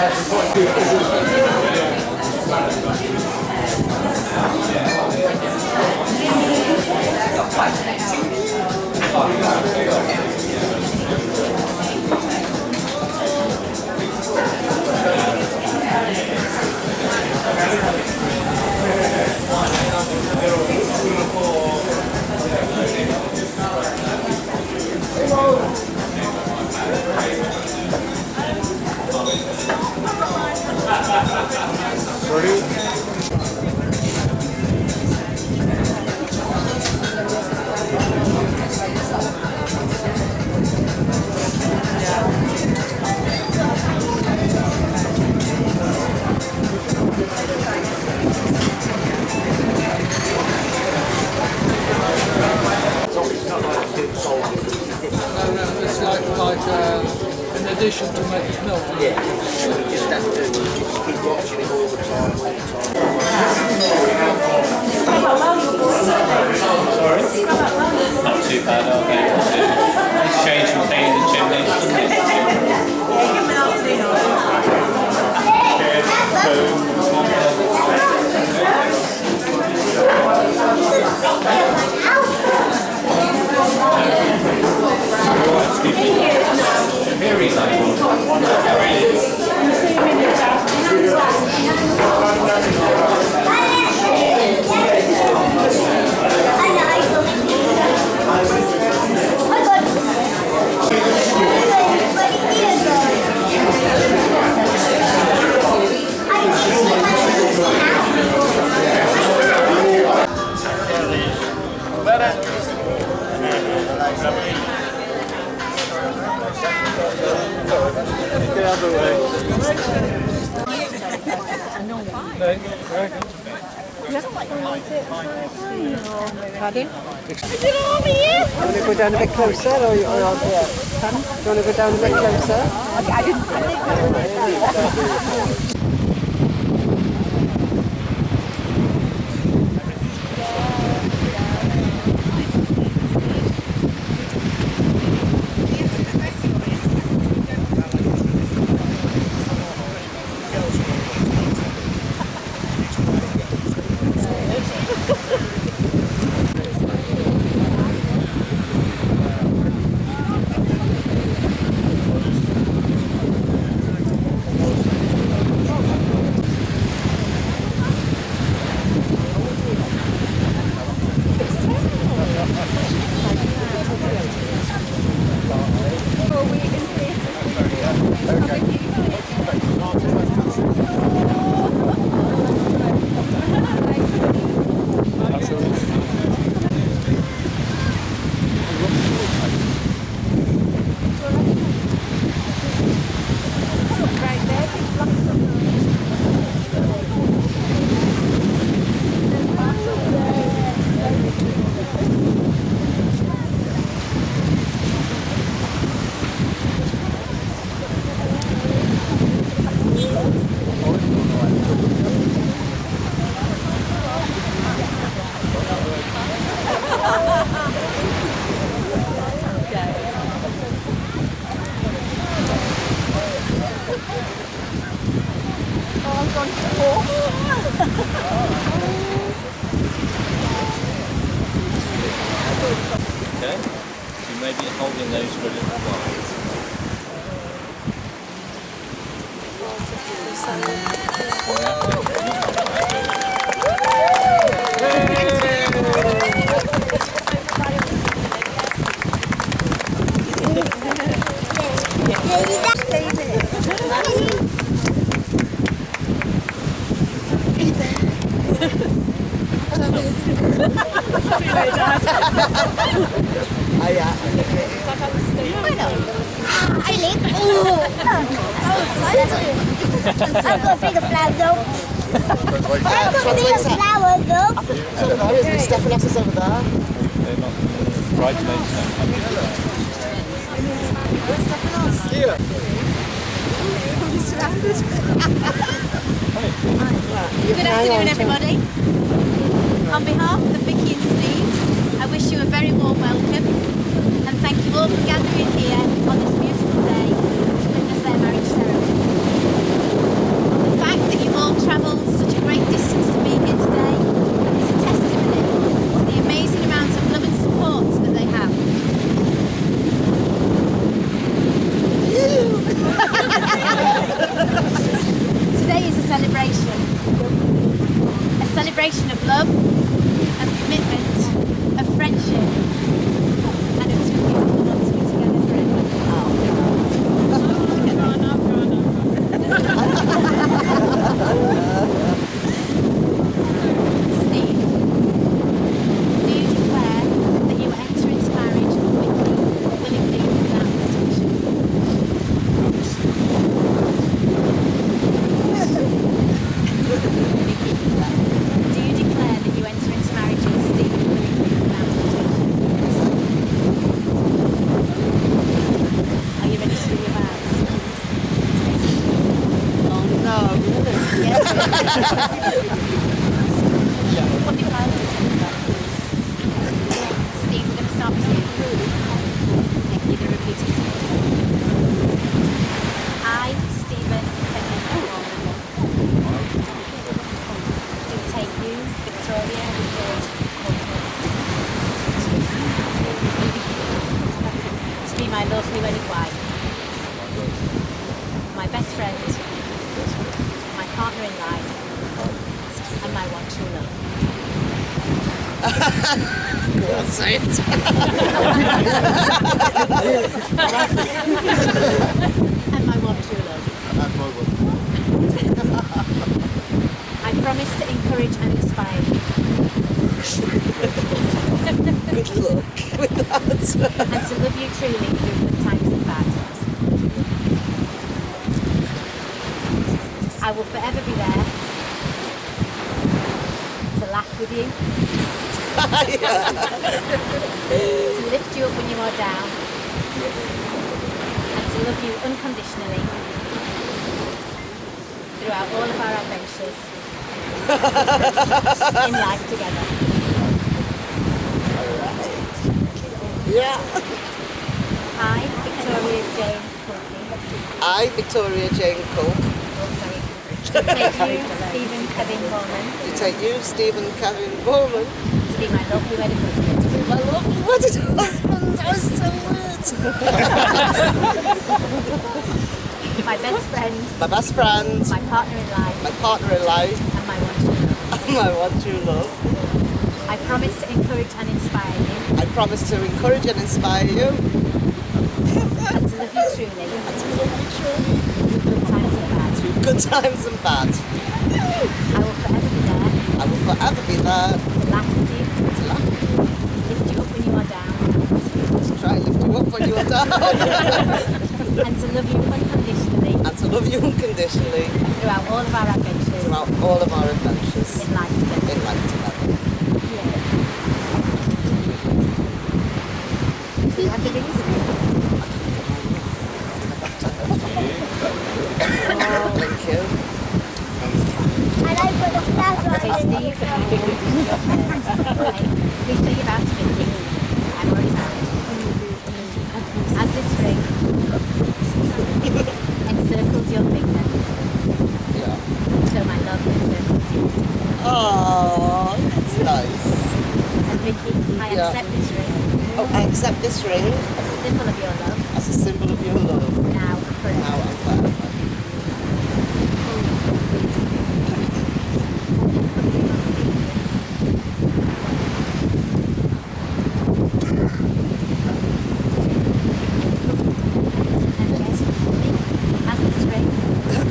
It's like in addition to making milk. Yeah, you just have to keep watching it all the time. Not too bad, are they? It's changed from cleaning the chimney. Pardon? Is it over here? Do you want to go down a bit closer or on here? Pardon? Do you want to go down a bit closer? I didn't. Okay, you may be holding those for a little while. I've got bigger flowers though. I've got bigger flowers though. There's Stephanus over there. They're not bridesmaids now. Where's Stephanus? Here. He's surrounded. Good afternoon, everybody. On behalf of Viki and Steve, I wish you a very warm welcome and thank you all for gathering here on this beautiful day to witness their marriage ceremony. Steve, we're going to start with you. Thank you, the repeating. I, Stephen, do take you, Victoria, and George, to be my lawfully wedded wife, my best friend, my partner in life, and my one true love. Go on, say it. And my one true love. I promise to encourage and inspire you. Good luck with that. And to love you truly through good times and bad. I will forever be there to laugh with you, to lift you up when you are down, and to love you unconditionally throughout all of our adventures in life together. Yeah. I, Victoria Jane Courtney, I, Victoria Jane Cook, take you, Stephen Kevin Bowman, do take you, Stephen Kevin Bowman, to be my lovely wedded husband. my lovely wedded husband. I was so weird. My best friend, My best friend, my partner in life, my partner in life, and my one true love. and my one true love. I promise to encourage and inspire you, I promise to encourage and inspire you, and to love you truly, through good times and bad. through good times and bad. I will forever be there I will forever be there to laugh with you, to laugh, lift you up when you are down, to try and lift you up when you are down, and to love you unconditionally and to love you unconditionally throughout all of our adventures throughout all of our adventures in life together. in life together. Do you have the rings? Thank you. Okay, Steve. Okay. Please say your vows to Viki. I'm already married. As this ring encircles your finger, Yeah. so my love encircles you. Oh, that's nice. And Viki, I Yeah. accept this ring Oh, I accept this ring as a symbol of your love, as a symbol of your love, now and forever. now and forever.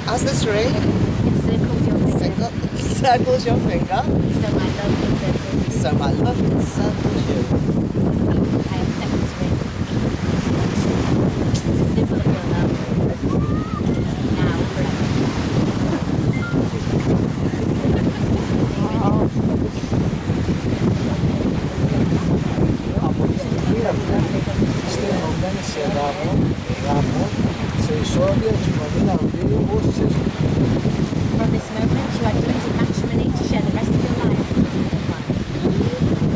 As this ring Encircles your finger, circles your finger, so my love encircles you. so my love encircles you. I accept this ring as a symbol of your love, now and forever. Από τη στιγμή αυτή είστε ενωμένοι σε γάμο, σε ισόβια κοινωνία βίου ως εσείς. From this moment, you are joined in matrimony to share the rest of your life as husband and wife.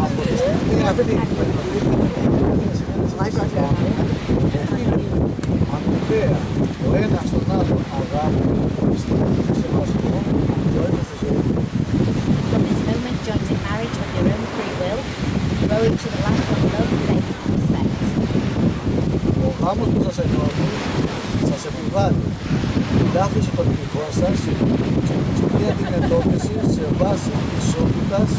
Από τη στιγμή αυτή αμοιβαία ο ένας τον άλλο αγάπη, σεβασμό και ο ένας στη ζωή. From this moment, joined in marriage of your own free will, grow into the lifelong love, faith, and respect. Ο γάμος που σας ενώνει σας επιβάλλει την ταύτιση των ειδικών σας και την κοινή αντιμετώπιση σε βάση ισότητας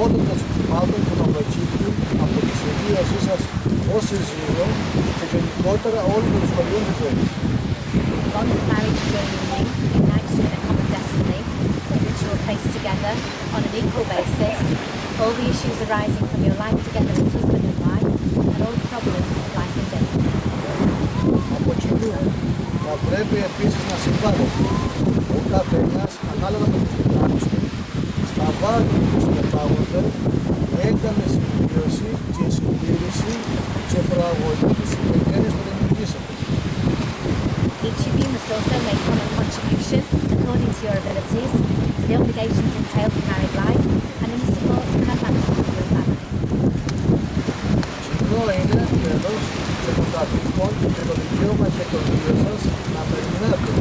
όλων των ζητημάτων που θα προκύπτουν από τη συμβίωσή σας ως συζύγιο και γενικότερα όλων των δυσκολιών της ζωής. The bond of marriage joining you unites you in a common destiny, which you will face together on an equal basis, all the issues arising from your life together as husband and wife, and all the problems of life and death. Από κοινού θα πρέπει επίσης να συμβάλλετε ο καθένας ανάλογα με τις δυνάμεις του στα βάρη που συνεπάγονται η ένταμη συμβίωση και η συντήρηση και προαγωγή της οικογένειας που δημιουργήσατε. provision according to your abilities, to the obligations entailed in married life, and any support and advancement of your family. Συχνό είναι τέλος και των κατοίκων και το δικαίωμα και το βίο σας να περιμένετε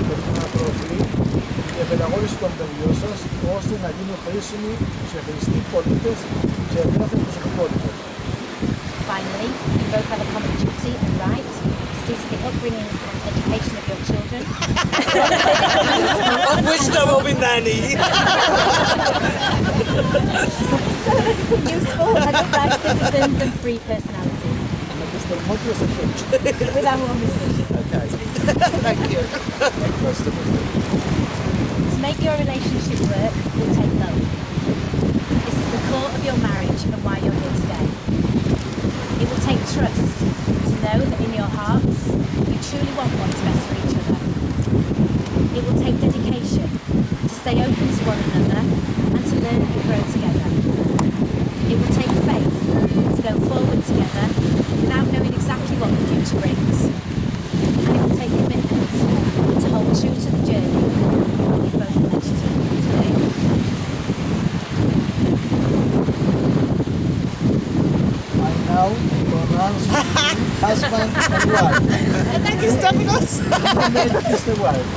με την ανατροφή και πενταγώγηση των παιδιών σας, ώστε να γίνουν χρήσιμοι σε χρηστοί πολίτες και ευέλικτες προσωπικότητες. Finally, you both have a common duty and right to see to the upbringing and education of your children. Of which there will be many. Useful and upright citizens and free personalities. Με τις θερμότερες ευχές. With our warm wishes. Thank you. To make your relationship work will take love. This is the core of your marriage and why you're here today. It will take trust to know that in your hearts you truly want what's best for each other. It will take dedication to stay open to one another and to learn and grow together. It will take faith to go forward together without knowing exactly what the future brings. And it will take commitment to hold true to the journey that you both pledged to today. I now pronounce you husband and wife. Thank you, Stefanos. And then kiss the wife.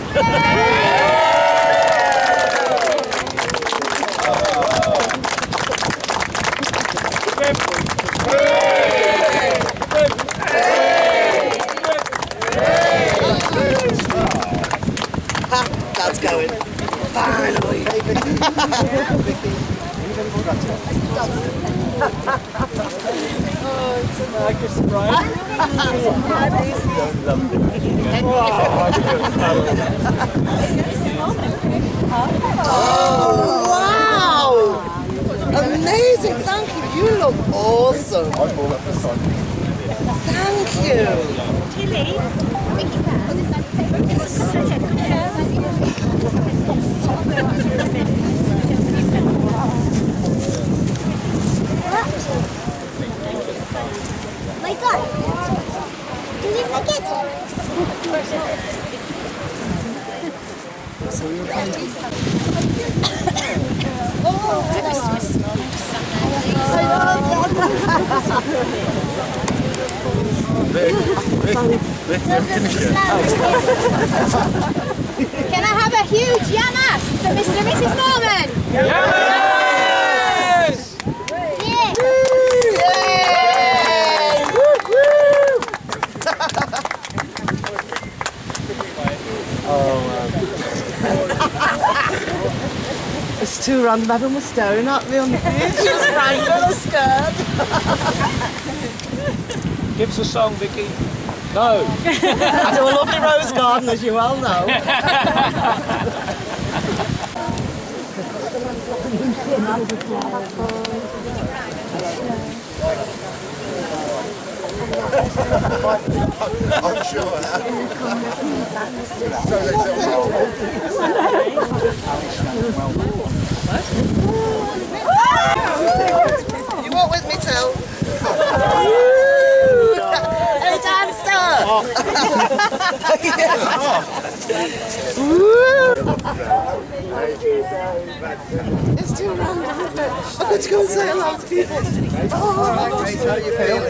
That's going. Finally. Oh, wow! Amazing. Thank you. You look awesome. Thank you. Tilly, Viki My God! Did you forget it? Can I have a huge yamas for Mr. and Mrs. Norman? Yes! Yeah. It's too random. Everyone was staring at me on the beach. She was frightened. I was scared. Give us a song, Vicky. No. I do a lovely rose garden, as you well know. I'm sure. You walk with me too. Hey, dancer! It's too random. I'm going to go and say hello to people. How you feel?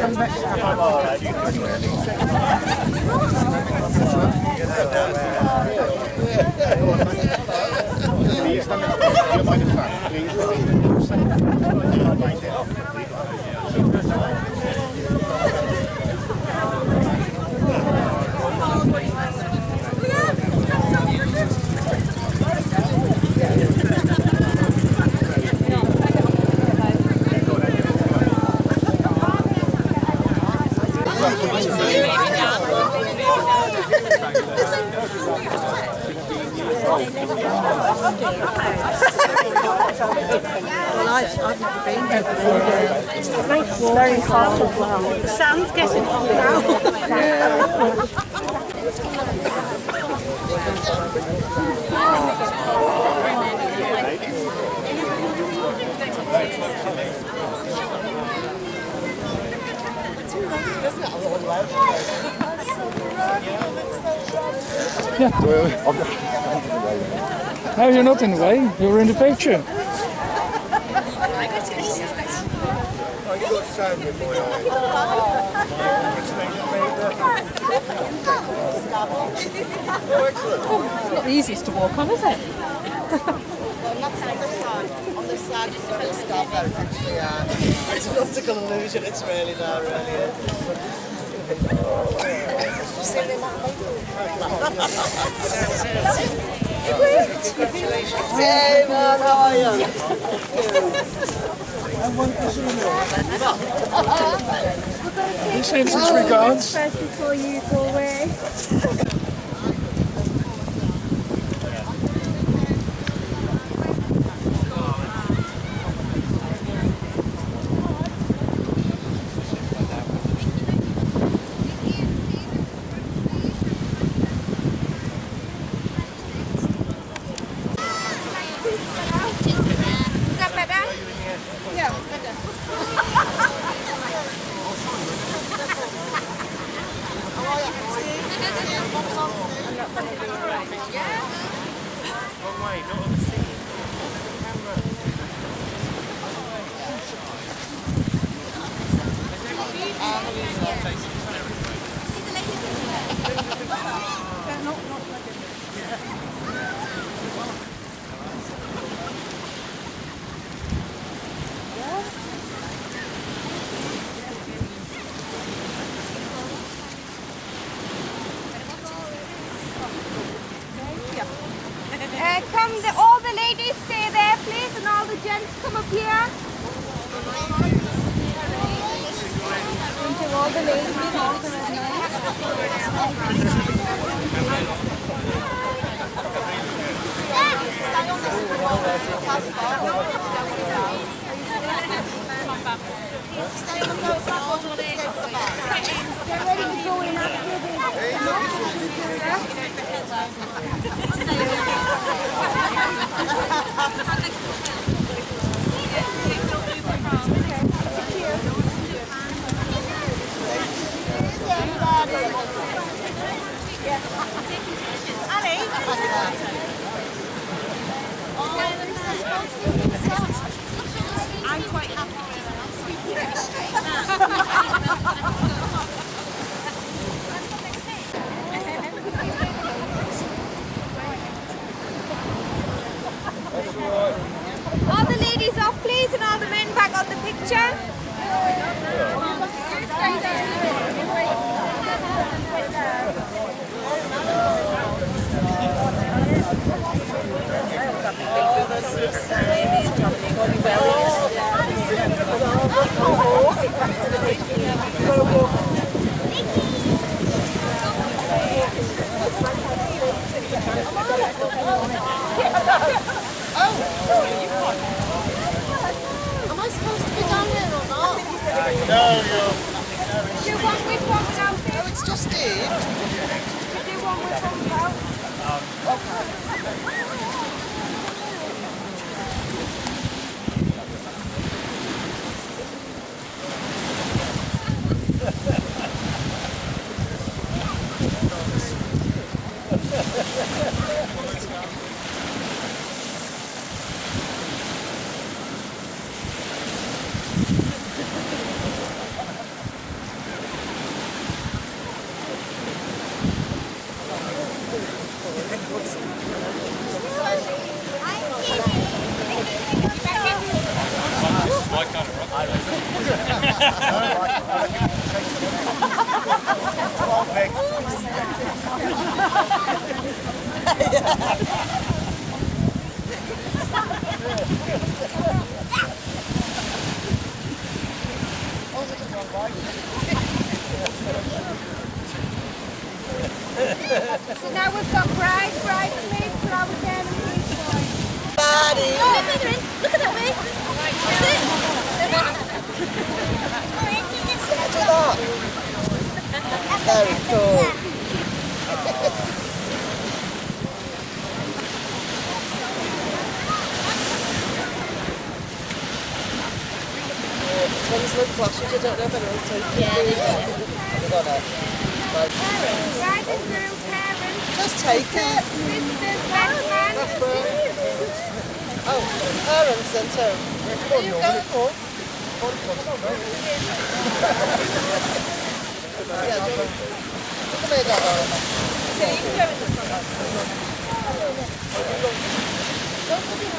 I've never been there before. It's very hot as well. The sand's getting hot now. Yeah. No, you're not in the way. You're in the picture. It's not the easiest to walk on, is it? On this side, it's a bit scarf there. It's actually it's an optical illusion. It's really there, really is. Hey man, how are you? He sends his regards. First before you go away. Is that better? Yeah, better. All the ladies stay there, please, and all the gents come up here. All the ladies, all the Get ready to go in after I'm quite happy All the ladies off, please, and all the men back on the picture. Am I supposed to be down here or not? No. Do you want with one without it? No, it's just Steve. Do you want with one without? So now we've got bridesmaids for our weekend and police boys. Buddy! No, look at that way. That's it. Do that. Very cool. One's look flashes, I don't know if anyone's taking it. Bride and groom, parents, Just take it. sisters, best man. Aaron's then too. Are you going for? Yeah, do you want to come here, Dad, Aaron? So you can go in the front. Don't put your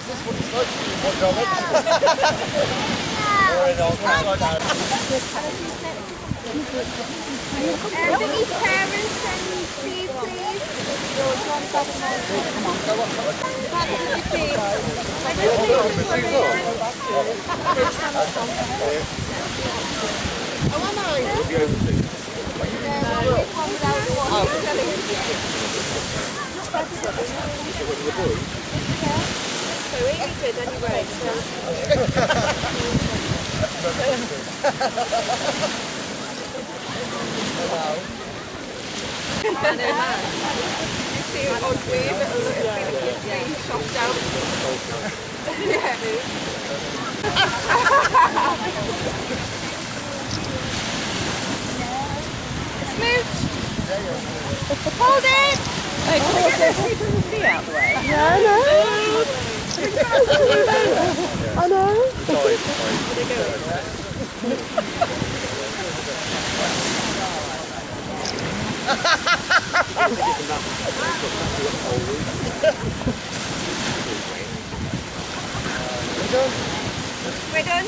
This one is like one direction. Vicky's parents and Steve, please. Hold it! Hey, can we get people to see out the way? Yeah, I know. I know. We're done.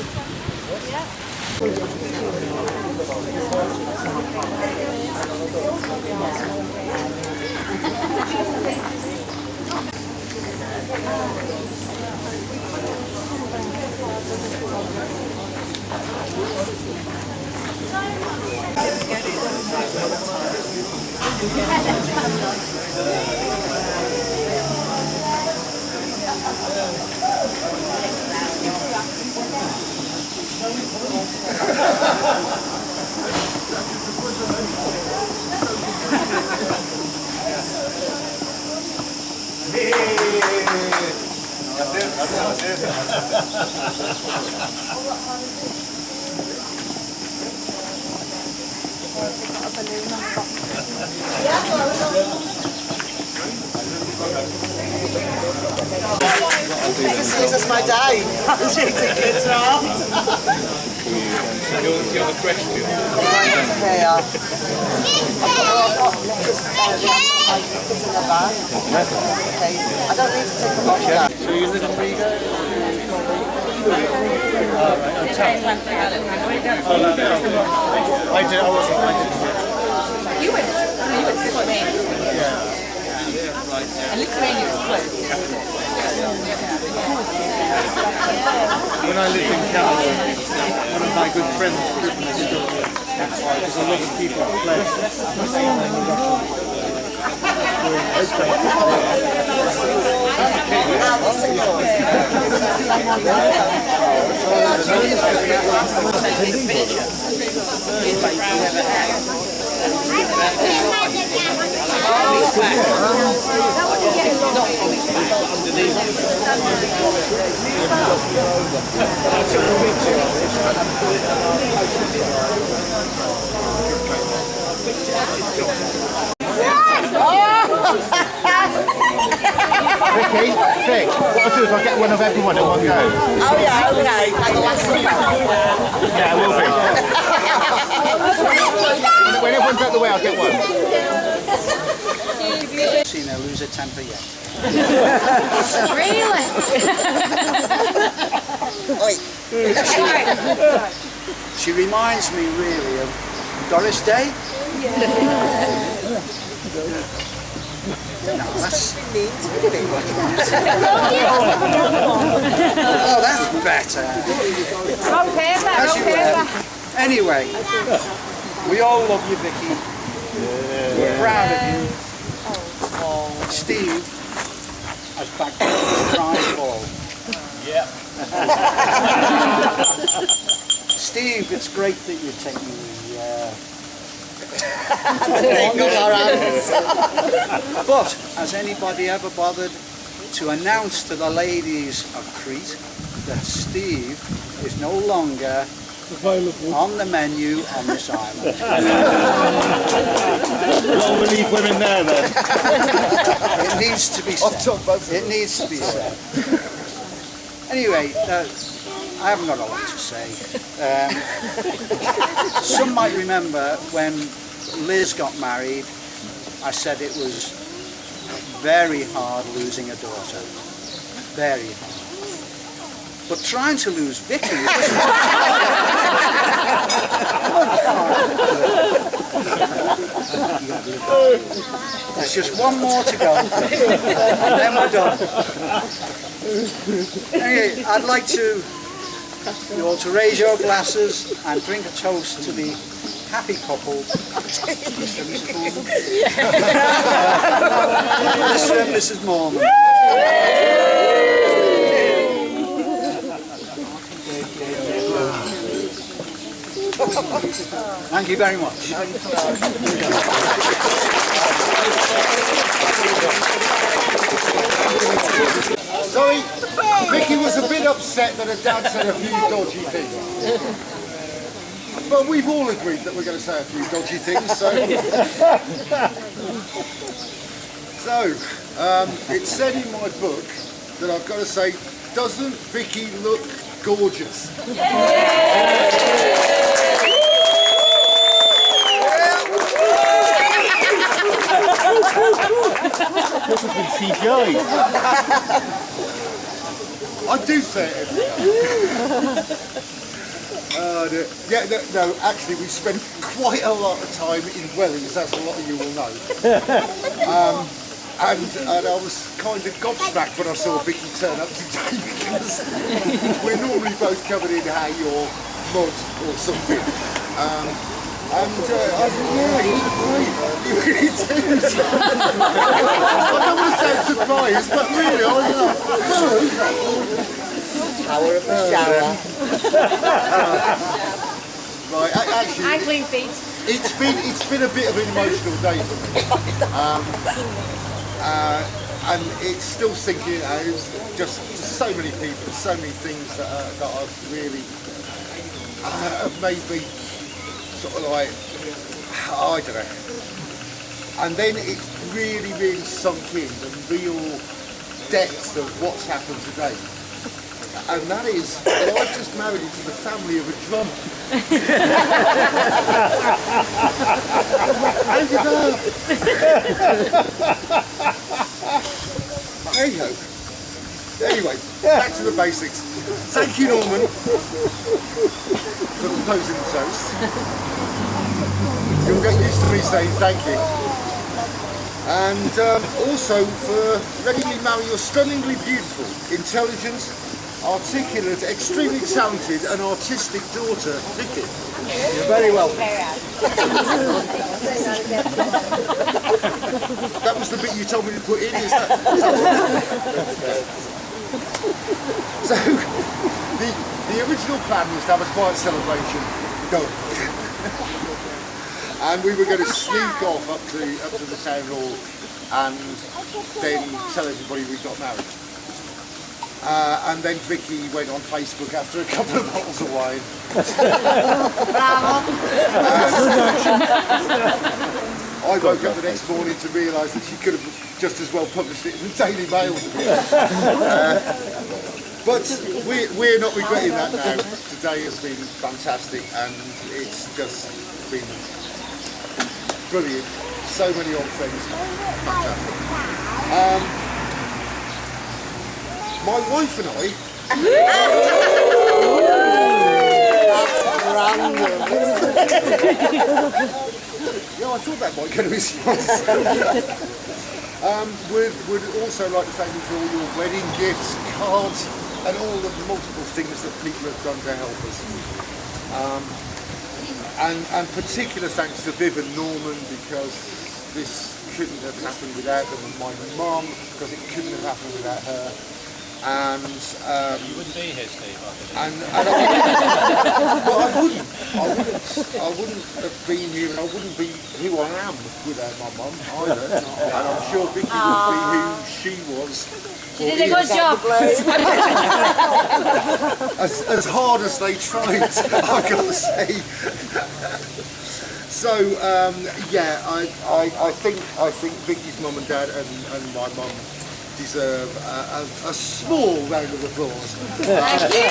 This is my day. I'm shooting guitar. You're the question. Here. I've got letters in the bag. Okay. I don't need to take them off now. So you live in Riga? I did. I wasn't. You went to Lithuania. Yeah. And Lithuania is close. When I lived in Canada, one of my good friends lived next door. There's a lot of people who Vicky, Vic, what I'll do is I'll get one of everyone in one go. Oh yeah, okay. Yeah, it will be. When everyone's out the way, I'll get one. seen her lose her temper yet. Really? She reminds me really of Doris Day. No, that's... Oh, that's better. As you were. Anyway, we all love you, Vicky. We're proud of you. Steve has backed up his prize ball. Yeah. Steve, it's great that you're taking But has anybody ever bothered to announce to the ladies of Crete that Steve is no longer available. on the menu on this island. Long we leave women there then. It needs to be said. It needs to be said. Anyway, I haven't got a lot to say. Some might remember when Liz got married, I said it was very hard losing a daughter. Very hard. But trying to lose Viki was There's just one more to go, and then we're done. Anyway, I'd like you all to raise your glasses and drink a toast to the happy couple. Mr. and Mrs. Mormon. Thank you very much. Sorry, Viki was a bit upset that her dad said a few dodgy things. But we've all agreed that we're going to say a few dodgy things, so... It's said in my book that I've got to say, doesn't Viki look gorgeous? This has been CGI. I do say it every day. No, actually we spent quite a lot of time in Wellies, as a lot of you will know. And I was kind of gobsmacked when I saw Viki turn up today because we're normally both covered in hay or mud or something. Yeah, he's great. He really did. I don't want to sound surprised, but really, Power of the shower. Right, actually, And clean feet. it's been a bit of an emotional day for me. And it's still sinking out. It's just so many people, so many things that I've really have made me sort of like, I don't know. And then it's really, really sunk in the real depth of what's happened today. And that is that I've just married into the family of a drummer. How did that? Hey-ho. Anyway, back to the basics. Thank you, Norman, for proposing the toast. You'll get used to me saying thank you. And also for letting me marry your stunningly beautiful, intelligent, articulate, extremely talented and artistic daughter, Viki. You're very welcome. That was the bit you told me to put in, is that? So, the original plan was to have a quiet celebration. Go. And we were going to sneak off up to the town hall and then tell everybody we got married. And then Viki went on Facebook after a couple of bottles of wine. I woke up the next morning to realise that she could have just as well published it in the Daily Mail, to be honest. But we're not regretting that now. Today has been fantastic and it's just been brilliant. So many old friends. Fantastic. My wife and I... Yeah, I thought that might get a response. Would also like to thank you for all your wedding gifts, cards, and all the multiple things that people have done to help us. And particular thanks to Viv and Norman, because this couldn't have happened without them, and my mum, because it couldn't have happened without her. And You wouldn't be here, Steve. I wouldn't have been here, and I wouldn't be who I am without my mum either. And I'm sure Viki would be who she was She did a good job. as hard as they tried, I've got to say. So yeah, I think Vicky's mum and dad and my mum deserve a small round of applause. Thank you.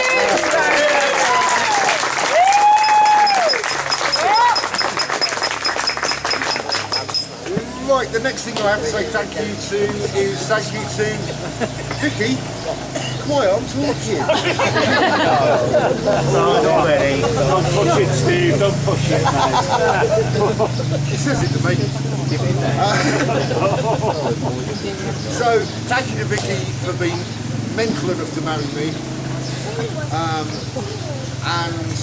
Right, the next thing I have to say thank you to is thank you to Vicky. Quiet, I'm talking. Already. Don't push it, Steve. Don't push it, mate. It says it to me. So, thank you to Vicky for being mental enough to marry me. And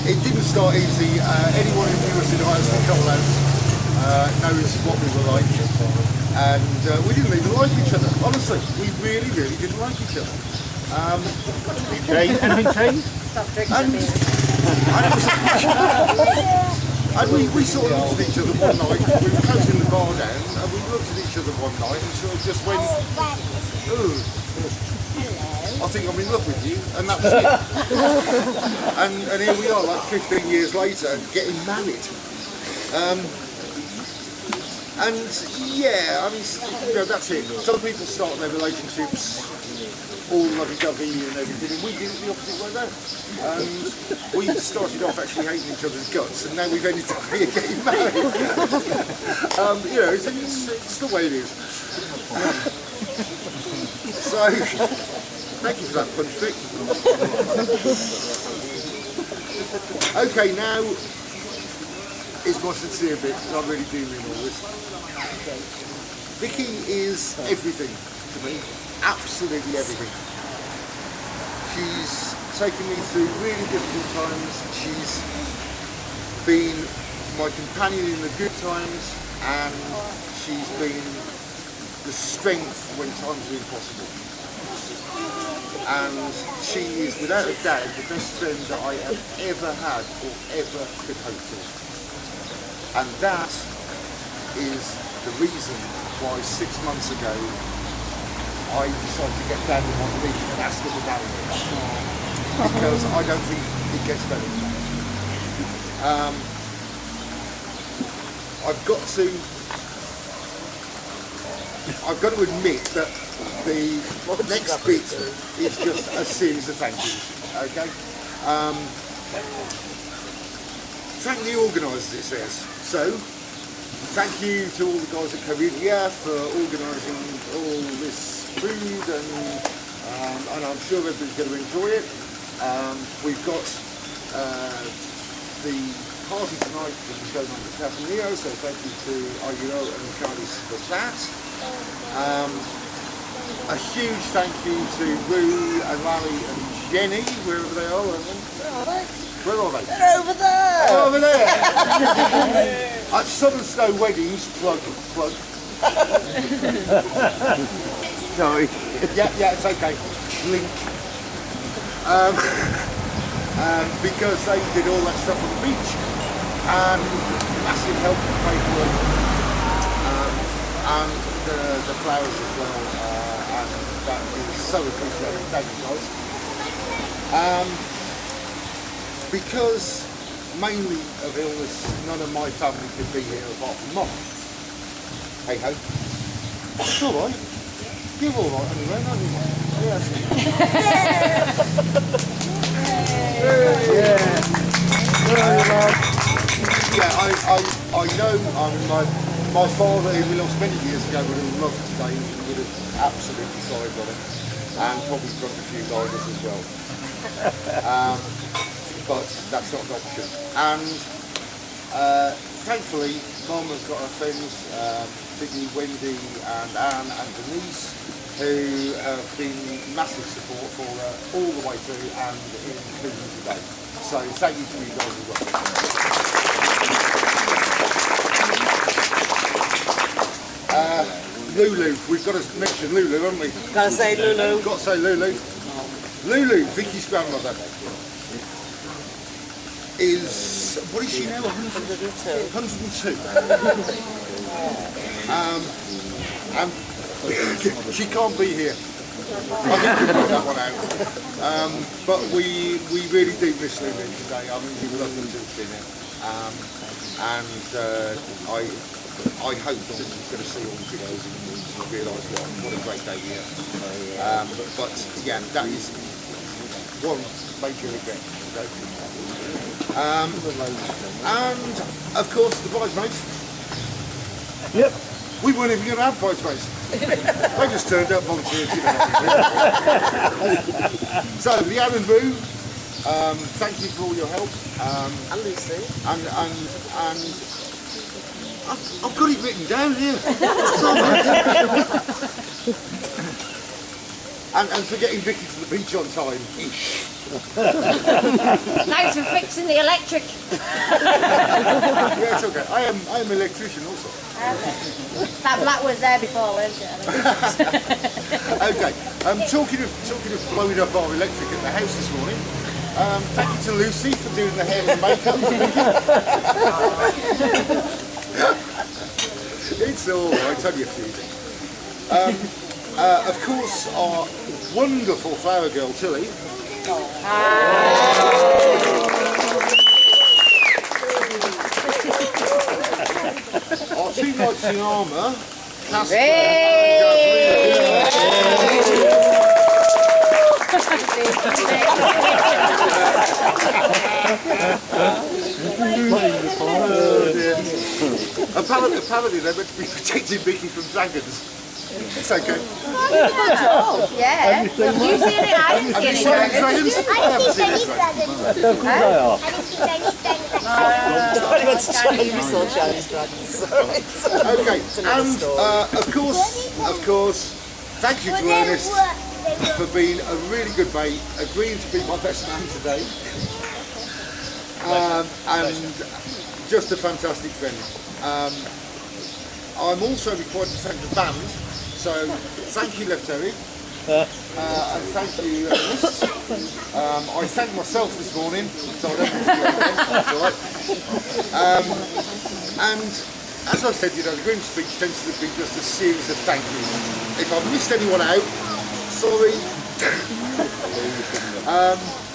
it didn't start easy. Anyone who knew us in high school couple knows what we were like. And we didn't even like each other. Honestly, we really didn't like each other. And we sort of looked at each other one night. We were closing the bar down, and we looked at each other one night and sort of just went, "Ooh, I think I'm in love with you," and that was it. and here we are, like 15 years later, getting married. And yeah, I mean, you know, that's it. Some people start their relationships all lovey-dovey and everything, and we did it the opposite way round. And we started off actually hating each other's guts, and now we've ended up here getting married. You know, it's the way it is. So, thank you for that punch trick. Okay, now is my sincere bit, and I really do mean all this. Vicky is everything to me, absolutely everything. She's taken me through really difficult times. She's been my companion in the good times, and she's been the strength when times are impossible. And she is, without a doubt, the best friend that I have ever had or ever could hope for. And that is the reason why 6 months ago I decided to get down on my knees and ask her to marry me. Because I don't think it gets better than that. I've got to admit that the next bit is just a series of thank yous. Okay? Thank the organisers, it says. So, thank you to all the guys at Caribia for organising all this food, and I'm sure everybody's going to enjoy it. We've got the party tonight that is going on at Cafe Neo, so thank you to Arguello and Charlie for that. A huge thank you to Roo and Larry and Jenny, wherever they are. Where are they? They're over there! They're over there! At Southern Snow Weddings, plug. Sorry. Yeah, it's okay. Link. Because they did all that stuff on the beach, and massive help to pay for it, and the flowers as well, and that is so appreciated. Thank you guys. Because mainly of illness, none of my family could be here apart from Mum. Hey ho. It's alright. You're alright anyway, aren't you, Mum? I know my father, who we lost many years ago, would have loved today, and would have absolutely thrived on it, and probably drunk a few ciders as well. But that's not an option. And thankfully, Mum has got her friends, particularly Wendy and Anne and Denise, who have been massive support for her all the way through and including today. So thank you to you guys as well. Lulu, we've got to mention Lulu, haven't we? Gotta say Lulu. Got to say Lulu. Lulu, Vicky's grandmother, is, what is she now? 102. And she can't be here. I think we worked that one out. But we really do miss Lily today. I mean, we would love them to have been here. I hope that she's going to see all the videos and realise what a great day we have. But yeah, that is one major regret. And of course the bridesmaids. Yep. We weren't even going to have bridesmaids. They just turned up, volunteered. You know. So Leanne and Boo, thank you for all your help. And Lucy. And I've got it written down here. and for getting Viki to the beach on time. Thanks for fixing the electric. Yeah, it's okay. I am an electrician also. That black was there before, weren't it? Okay. Talking of blowing up our electric at the house this morning. Thank you to Lucy for doing the hair and makeup for Viki. It's all right. It's only a few things. Of course, our wonderful flower girl Tilly. Our two knights in armour, Casper Apparently they're meant to be protecting Viki from dragons. It's okay. Yeah. Have you seen it? I haven't Have you seen seen it. any dragons? I haven't seen any dragons. Of course they are. Okay, and of course, thank you to Ernest for being a really good mate, agreeing to be my best man today, and just a fantastic friend. I'm also required to thank the band, so thank you, Left Terry, and thank you, Ernest. I thanked myself this morning, so I don't need to do it again, that's all right. And as I said, you know, the Green speech tends to be just a series of thank yous. If I've missed anyone out, sorry.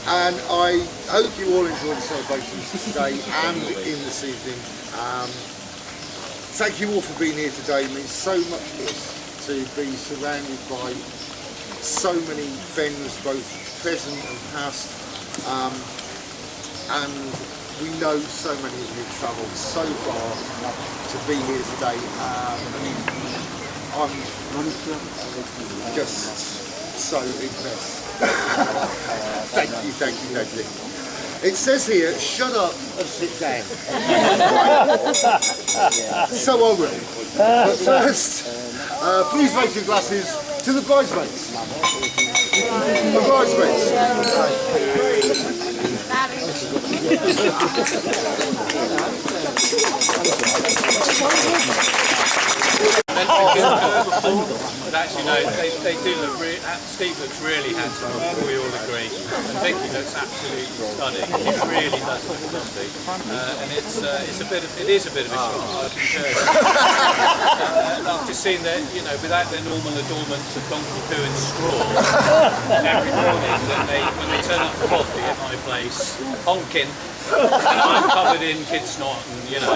And I hope you all enjoy the celebrations today and in this evening. Thank you all for being here today. It means so much to us to be surrounded by so many friends, both present and past. And we know so many of you have travelled so far to be here today. I'm just so impressed. Thank you. It says here, shut up and sit down. So I will. But first, please raise your glasses to the bridesmaids. The bridesmaids. But actually, no, they do look really. Steve looks really handsome. We all agree. And Viki looks absolutely stunning. It really does look lovely. And it is a bit of a shock. I concur. After seeing that, you know, without their normal adornments of donkey poo and straw every morning, when they turn up for coffee at my place, honking. And I'm covered in kid snot, and you know,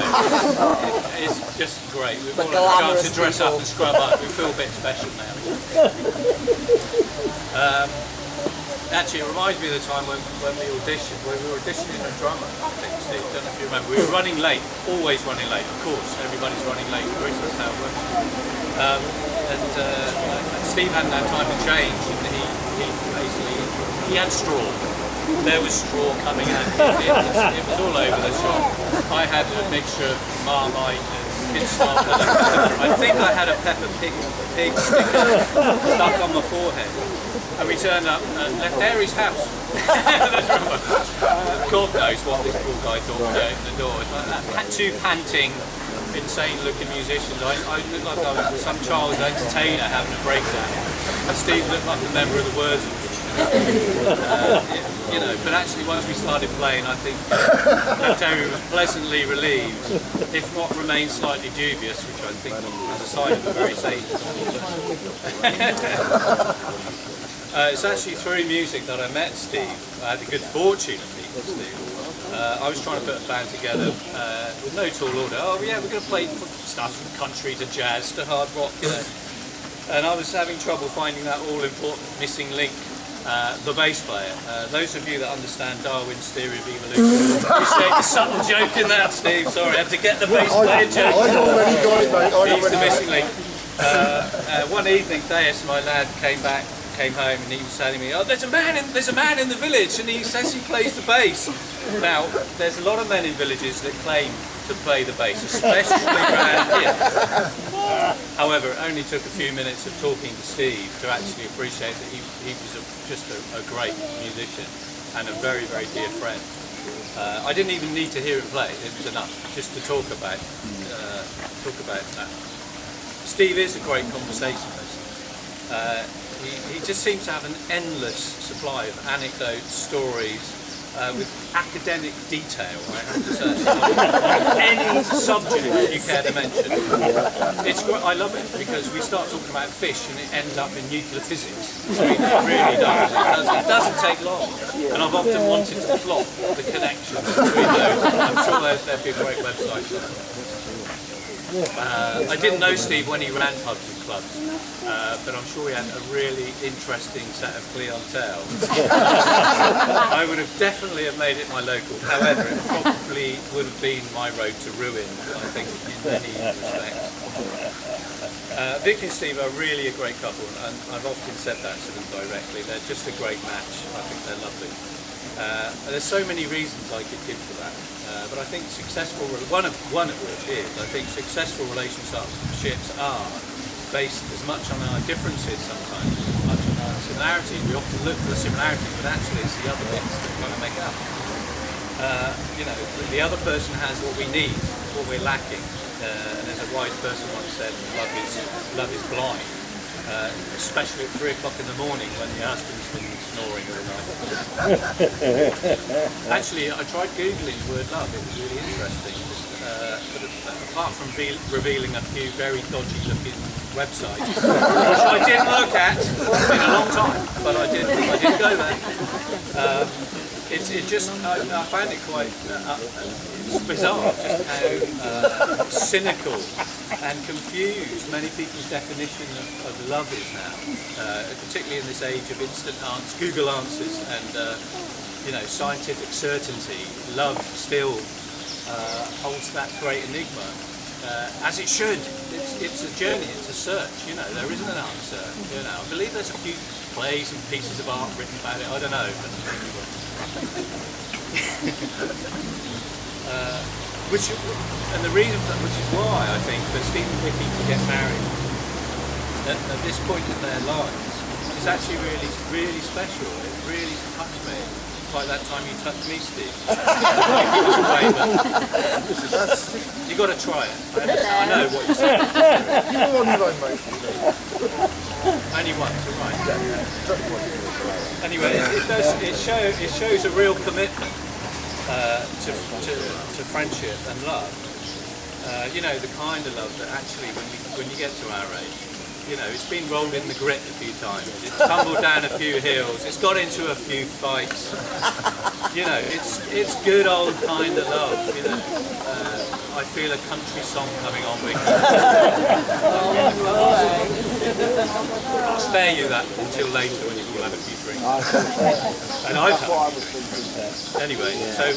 it's just great. We've all had a chance to dress up and scrub up. We feel a bit special now. Actually, it reminds me of the time when we auditioned. We were auditioning a drummer. I think, Steve, don't know if you remember. We were running late, always running late. Of course, everybody's running late. Christmas now. And Steve hadn't had time to change, and he had straw. There was straw coming out. It was all over the shop. I had a mixture of Marmite and kid snot. I think I had a Peppa Pig sticker stuck on my forehead. And we turned up and left Harry's house. God knows what this poor guy thought when he opened the door. Two panting, insane-looking musicians. I looked like I was some child entertainer having a breakdown. And Steve looked like a member of the Words. You know, but actually once we started playing, I think Terry was pleasantly relieved, if not remained slightly dubious, which I think as a sign of a very sane. It's actually through music that I met Steve. I had the good fortune of meeting Steve. I was trying to put a band together with no tall order. Oh yeah, we're going to play stuff from country to jazz to hard rock, you know. And I was having trouble finding that all-important missing link, the bass player. Those of you that understand Darwin's theory of evolution appreciate the subtle joke in that, Steve. Sorry, I had to get the bass player joke. I already got it, mate. He's the missing link. One evening, Deus, my lad, came home and he was telling me, oh, there's a man in the village and he says he plays the bass. Now, there's a lot of men in villages that claim to play the bass, especially around here. However, it only took a few minutes of talking to Steve to actually appreciate that he was just a great musician and a very, very dear friend. I didn't even need to hear him play, it was enough just to talk about that. Steve is a great conversationalist. He just seems to have an endless supply of anecdotes, stories, with academic detail, I have to say, on any subject you care to mention. It's great. I love it because we start talking about fish and it ends up in nuclear physics. So it really does. It doesn't take long. And I've often wanted to plot the connection between those. I'm sure there'd be a great website for that. I didn't know Steve when he ran pubs and clubs, but I'm sure he had a really interesting set of clientele. I would have definitely have made it my local. However, it probably would have been my road to ruin, I think, in many respects. Viki and Steve are really a great couple, and I've often said that to them directly. They're just a great match. I think they're lovely. There's so many reasons I could give for that, but I think one of which is, I think successful relationships are based as much on our differences sometimes as much on our similarities. We often look for the similarities, but actually it's the other bits that kind of make up. You know, the other person has what we need, what we're lacking, and as a wise person once said, love is blind. Especially at 3 o'clock in the morning when the husband's been snoring all night. Actually, I tried Googling the word love, it was really interesting. But apart from revealing a few very dodgy looking websites, which I didn't look at in a long time, but I did go there. I found it quite bizarre just how cynical and confused many people's definition of love is now, particularly in this age of instant Google answers and you know, scientific certainty. Love still holds that great enigma, as it should. It's a journey, it's a search. You know, there isn't an answer. You know, I believe there's a few plays and pieces of art written about it. I don't know. But and the reason for that, which is why I think for Steve and Viki to get married at this point in their lives is actually really, really special. It really touched me. Like that time you touched me, Steve. It was away, but you got to try it. I know what you're saying. Only once, all right. Anyway, it shows a real commitment to friendship and love. You know, the kind of love that actually, when you get to our age, you know, it's been rolled in the grit a few times. It's tumbled down a few hills. It's got into a few fights. You know, it's good old kind of love. You know, I feel a country song coming on. I'll spare you that until later when you've all had a few drinks. And I've had a few drinks. Anyway, so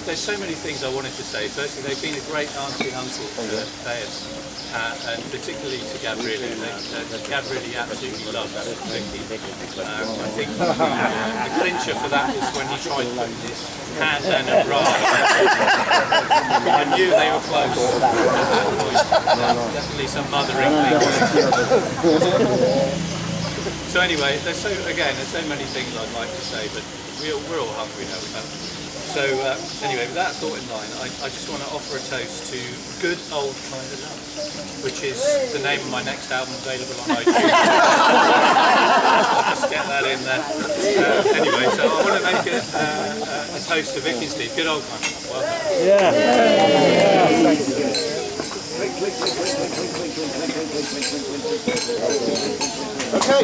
there's so many things I wanted to say. Firstly, they've been a great auntie and uncle to Deus, and particularly to Gabriele. Gabriele absolutely loves Viki. I think the clincher for that was when he tried putting his hand down a bra. I knew they were close at that point. Definitely some mothering things. So anyway, there's so many things I'd like to say, but we're all hungry now. We've had So anyway, with that thought in mind, I just want to offer a toast to good old kind of love, which is the name of my next album, available on iTunes. Just get that in there. Anyway, so I want to make a toast to Viki and Steve. Good old kind of love. Okay.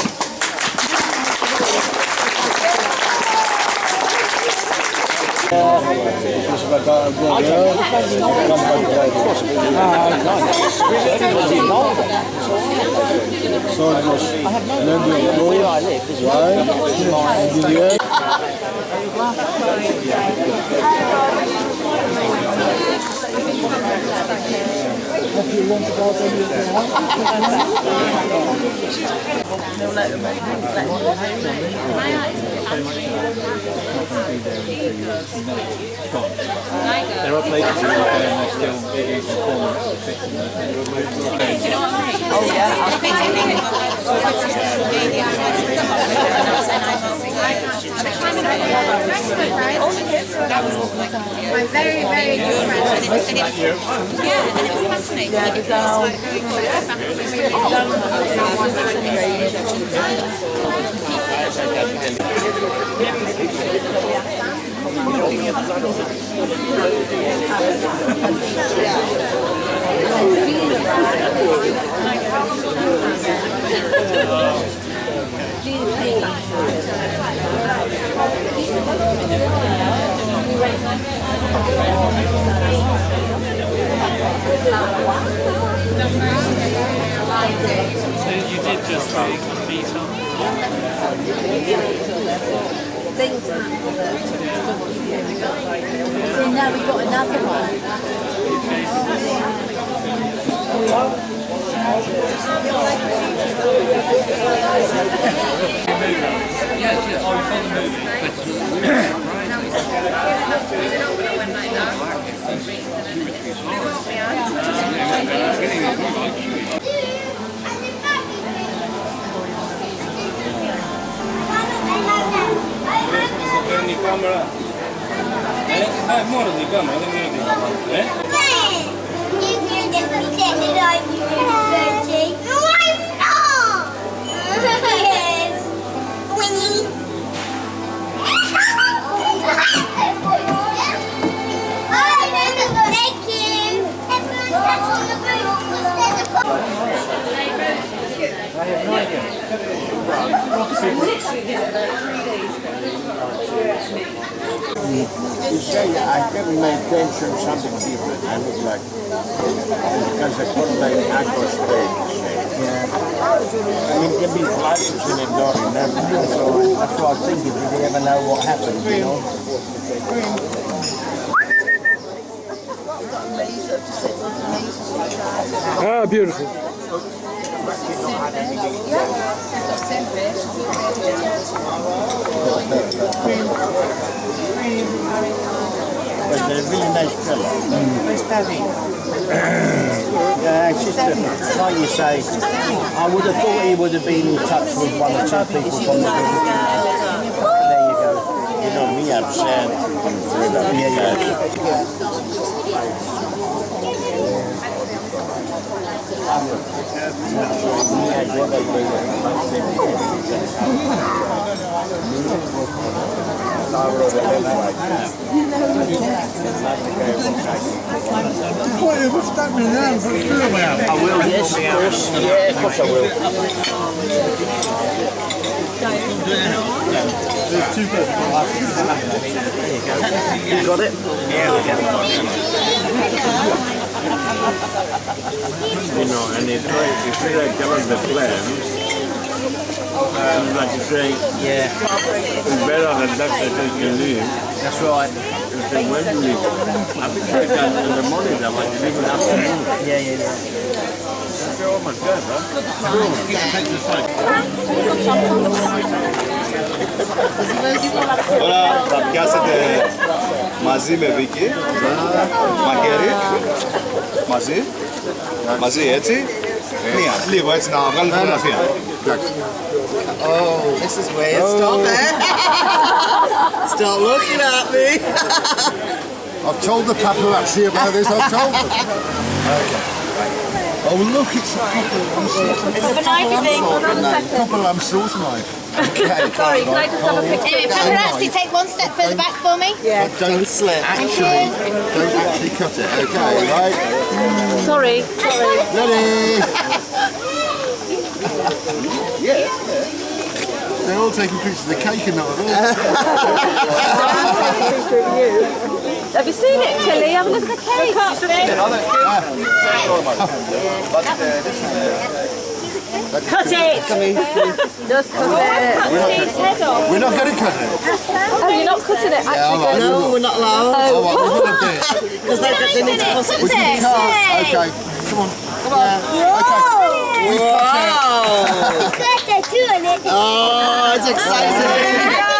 There are places in the UK and they're still using performance to fix them. Oh yeah. My very, very good friend. And it was fascinating. So you did just meet up? Things happen. So now we've got another one. Camera. More di camera, You say I can mention something different. I look like because I put like aqua straight. I mean, it can be flashes in a door, you never know. So that's what I was thinking. You never know what happens, you know. Ah, beautiful. But they're a really nice fella. Where's Daddy? Yeah, it's just like you say, I would have thought he would have been in touch with one or two people from the group. There you go. You know me, I'm sad. I will, yes, of course. Yeah, of course I will. There's two people. You got it? Yeah, we got it. You know, and if you tell us the plans, like you say, yeah, it's better than that you leave. That's right. When do we? I think in the morning, I might leave in the afternoon. Yeah. Oh my God, Τώρα θα πιάσετε μαζί με Viki, μαχαίρι, μαζί έτσι, μία, λίγο έτσι να βγάλουμε φωτογραφία. Oh, this is weird. Stop it. Stop looking at me. I've told the paparazzi about this, I've told them. Okay. Oh look, it's a proper lamb slaughter knife. Okay. Sorry, can I just have a picture? Anyway, Paparazzi, take one step further back for me. Yeah, don't slip. Don't actually cut it. Okay, right? Sorry. Ready? Yeah. They're all taking pictures of the cake and not of us. Have you seen it, Tilly? Have a look at the cake. Cut it! Just cut it. We're not going to cut it. Oh, you're not cutting it, actually. No, we're not allowed. Oh, what, we're going to do it. Because they need to cut it. Okay, come on. Okay. Wow! Oh, it's exciting.